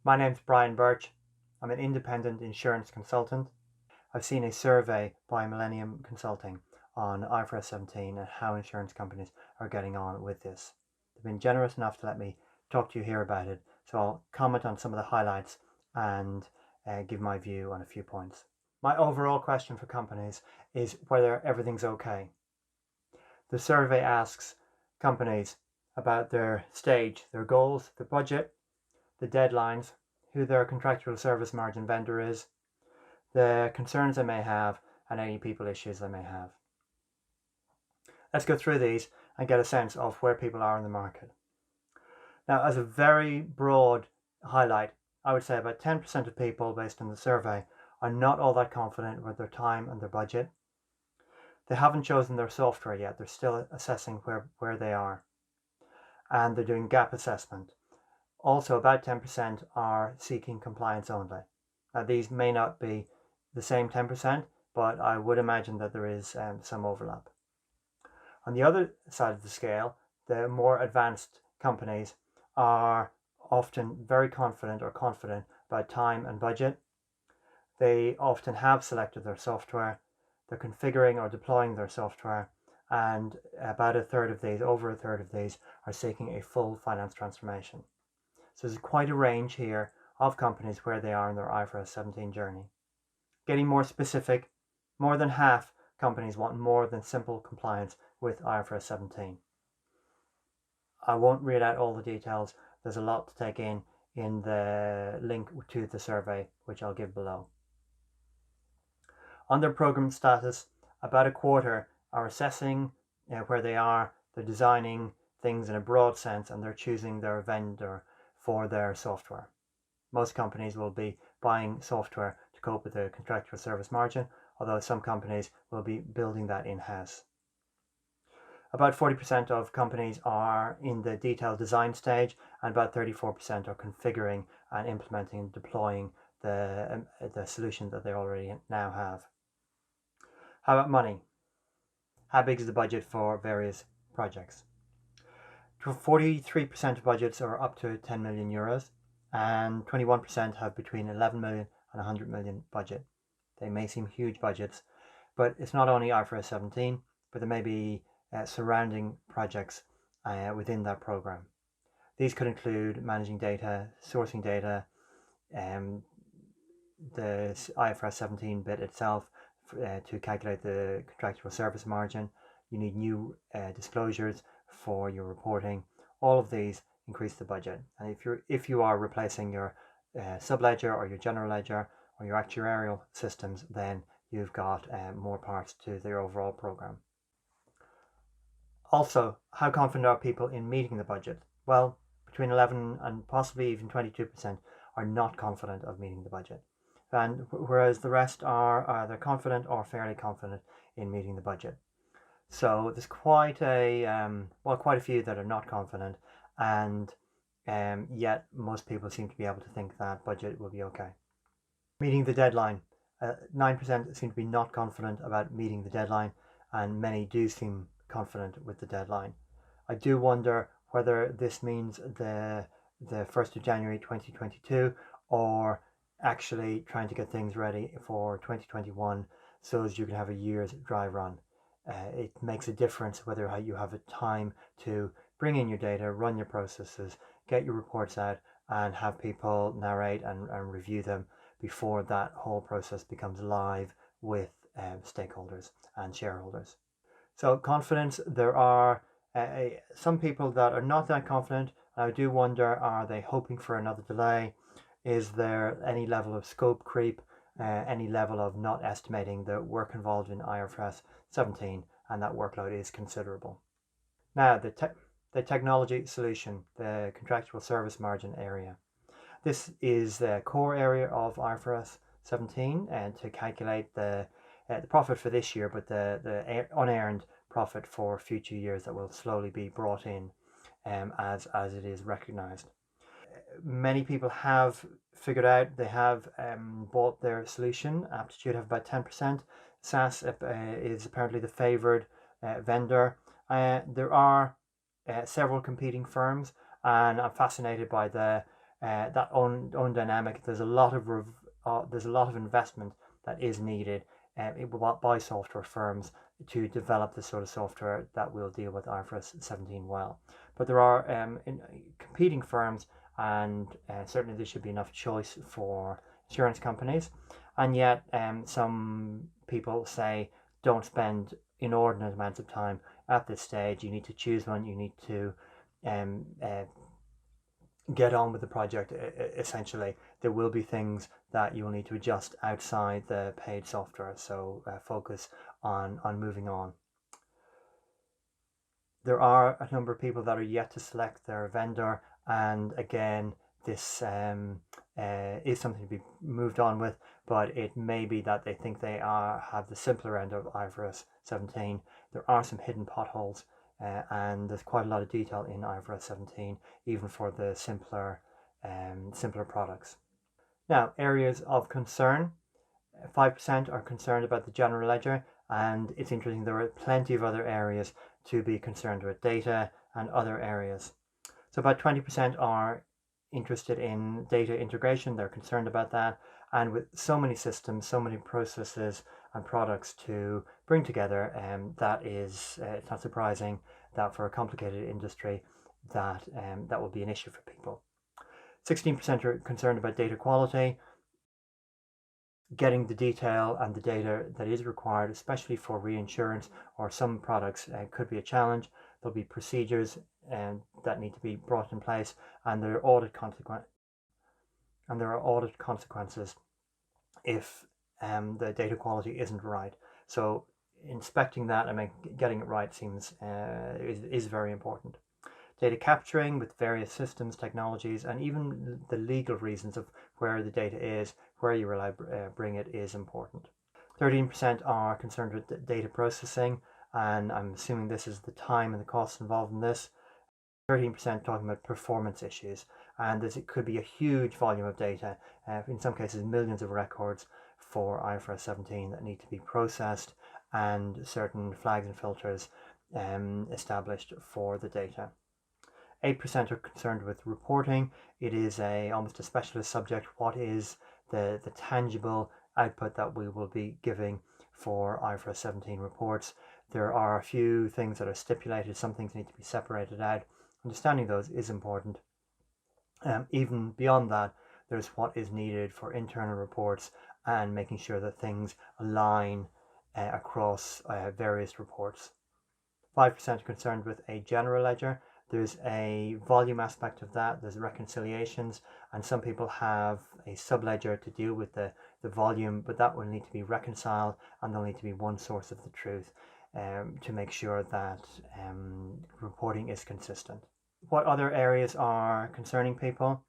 My name's Brian Birch. I'm an independent insurance consultant. I've seen a survey by Millennium Consulting on IFRS 17 and how insurance companies are getting on with this. They've been generous enough to let me talk to you here about it, so I'll comment on some of the highlights and give my view on a few points. My overall question for companies is whether everything's okay. The survey asks companies about their stage, their goals, their budget, the deadlines, who their contractual service margin vendor is, the concerns they may have, and any people issues they may have. Let's go through these and get a sense of where people are in the market. Now, as a very broad highlight, I would say about 10% of people, based on the survey, are not all that confident with their time and their budget. They haven't chosen their software yet. They're still assessing where they are. And they're doing gap assessment. Also, about 10% are seeking compliance only. Now, these may not be the same 10%, but I would imagine that there is some overlap. On the other side of the scale, the more advanced companies are often very confident about time and budget. They often have selected their software, they're configuring or deploying their software, and about over a third of these are seeking a full finance transformation. So there's quite a range here of companies where they are in their IFRS 17 journey. Getting more specific, more than half companies want more than simple compliance with IFRS 17. I won't read out all the details. There's a lot to take in the link to the survey, which I'll give below. On their program status, about a quarter are assessing where they are. They're designing things in a broad sense, and they're choosing their vendor for their software. Most companies will be buying software to cope with the contractual service margin, although some companies will be building that in-house. About 40% of companies are in the detailed design stage, and about 34% are configuring and implementing and deploying the solution that they already now have. How about money? How big is the budget for various projects? 43% of budgets are up to 10 million euros, and 21% have between 11 million and 100 million budget. They may seem huge budgets, but it's not only IFRS 17, but there may be surrounding projects within that program. These could include managing data, sourcing data, the IFRS 17 bit itself to calculate the contractual service margin. You need new disclosures for your reporting. All of these increase the budget, and if you are replacing your subledger or your general ledger or your actuarial systems, then you've got more parts to the overall program. Also, how confident are people in meeting the budget? Well, between 11 and possibly even 22% are not confident of meeting the budget, and whereas the rest are either confident or fairly confident in meeting the budget. So there's quite a few that are not confident, and yet most people seem to be able to think that budget will be okay. Meeting the deadline. 9% seem to be not confident about meeting the deadline, and many do seem confident with the deadline. I do wonder whether this means the 1st of January 2022, or actually trying to get things ready for 2021 so as you can have a year's dry run. It makes a difference whether you have a time to bring in your data, run your processes, get your reports out, and have people narrate and review them before that whole process becomes live with stakeholders and shareholders. So confidence, there are some people that are not that confident. I do wonder, are they hoping for another delay? Is there any level of scope creep, any level of not estimating the work involved in IFRS 17, and that workload is considerable. Now, the technology solution, the contractual service margin area. This is the core area of IFRS 17, and to calculate the profit for this year, but the unearned profit for future years that will slowly be brought in as it is recognized. Many people have figured out, they have bought their solution. Aptitude have about 10%. SAS is apparently the favored vendor. There are several competing firms, and I'm fascinated by the that own dynamic. There's a lot of investment that is needed by software firms to develop the sort of software that will deal with IFRS 17 well. But there are competing firms, and certainly there should be enough choice for insurance companies. And yet some people say don't spend inordinate amounts of time at this stage. You need to choose one. You need to get on with the project. Essentially, there will be things that you will need to adjust outside the paid software, so focus on moving on. There are a number of people that are yet to select their vendor, and again, this is something to be moved on with, but it may be that they think they have the simpler end of IFRS 17. There are some hidden potholes, and there's quite a lot of detail in IFRS 17, even for the simpler products. Now, areas of concern. 5% are concerned about the general ledger, and it's interesting, there are plenty of other areas to be concerned with, data and other areas. So about 20% are interested in data integration. They're concerned about that, and with so many systems, so many processes and products to bring together, that is it's not surprising that for a complicated industry that that will be an issue for people. 16% are concerned about data quality. Getting the detail and the data that is required, especially for reinsurance or some products, could be a challenge. There'll be procedures that need to be brought in place, and there are audit consequences if the data quality isn't right. So inspecting that and getting it right seems is very important. Data capturing with various systems, technologies, and even the legal reasons of where the data is, where you're allowed to bring it, is important. 13% are concerned with data processing, and I'm assuming this is the time and the costs involved in this. 13% talking about performance issues, and it could be a huge volume of data, in some cases millions of records for IFRS 17 that need to be processed, and certain flags and filters established for the data. 8% are concerned with reporting. It is almost a specialist subject. What is the tangible output that we will be giving for IFRS 17 reports? There are a few things that are stipulated. Some things need to be separated out. Understanding those is important. Even beyond that, there's what is needed for internal reports and making sure that things align across various reports. 5% are concerned with a general ledger. There's a volume aspect of that. There's reconciliations, and some people have a subledger to deal with the volume, but that will need to be reconciled, and there'll need to be one source of the truth to make sure that reporting is consistent. What other areas are concerning people?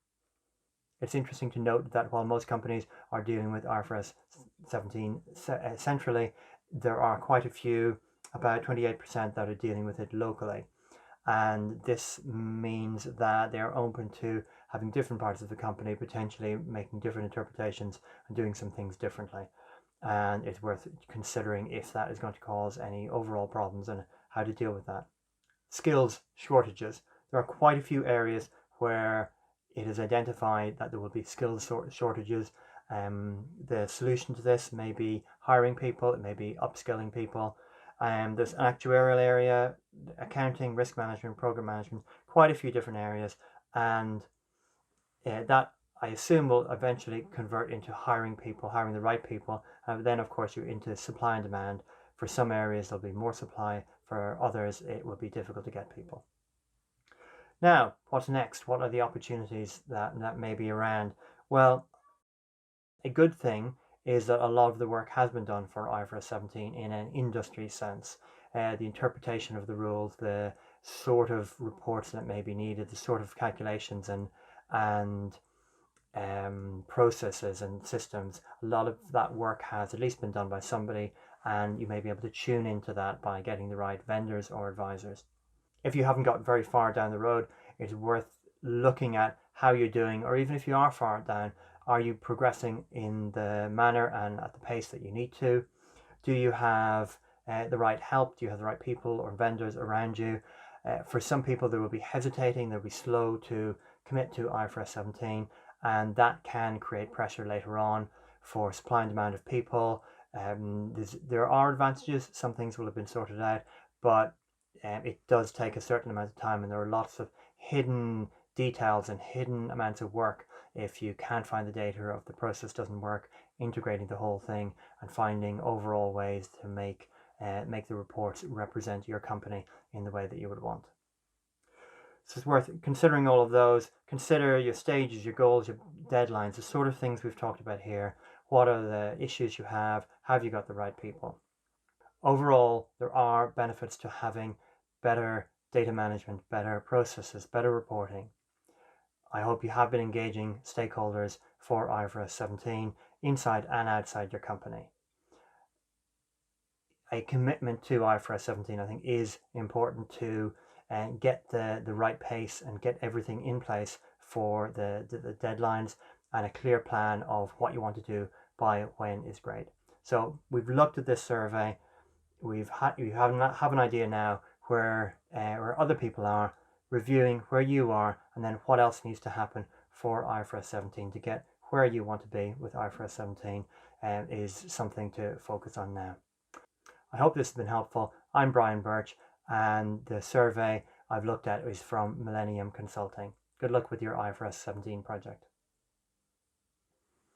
It's interesting to note that while most companies are dealing with IFRS 17 centrally, there are quite a few, about 28%, that are dealing with it locally. And this means that they're open to having different parts of the company potentially making different interpretations and doing some things differently. And it's worth considering if that is going to cause any overall problems and how to deal with that. Skills shortages. There are quite a few areas where it is identified that there will be skills shortages. The solution to this may be hiring people, it may be upskilling people. There's an actuarial area, accounting, risk management, program management, quite a few different areas, and that I assume will eventually convert into hiring people, hiring the right people. Then of course you're into supply and demand. For some areas there'll be more supply, for others it will be difficult to get people. Now, what's next? What are the opportunities that may be around? Well, a good thing is that a lot of the work has been done for IFRS 17 in an industry sense. The interpretation of the rules, the sort of reports that may be needed, the sort of calculations and processes and systems, a lot of that work has at least been done by somebody, and you may be able to tune into that by getting the right vendors or advisors. If you haven't got very far down the road, it's worth looking at how you're doing, or even if you are far down, are you progressing in the manner and at the pace that you need to? Do you have the right help? Do you have the right people or vendors around you? For some people, they will be hesitating, they'll be slow to commit to IFRS 17, and that can create pressure later on for supply and demand of people. There are advantages. Some things will have been sorted out, but it does take a certain amount of time, and there are lots of hidden details and hidden amounts of work if you can't find the data or if the process doesn't work, integrating the whole thing and finding overall ways to make the reports represent your company in the way that you would want. So it's worth considering all of those. Consider your stages, your goals, your deadlines, the sort of things we've talked about here. What are the issues you have? Have you got the right people? Overall, there are benefits to having better data management, better processes, better reporting. I hope you have been engaging stakeholders for IFRS 17 inside and outside your company. A commitment to IFRS 17, I think, is important to get the right pace and get everything in place for the deadlines, and a clear plan of what you want to do by when is great. So we've looked at this survey. You have an idea now where other people are, reviewing where you are, and then what else needs to happen for IFRS 17 to get where you want to be with IFRS 17 is something to focus on now. I hope this has been helpful. I'm Brian Birch, and the survey I've looked at is from Millennium Consulting. Good luck with your IFRS 17 project.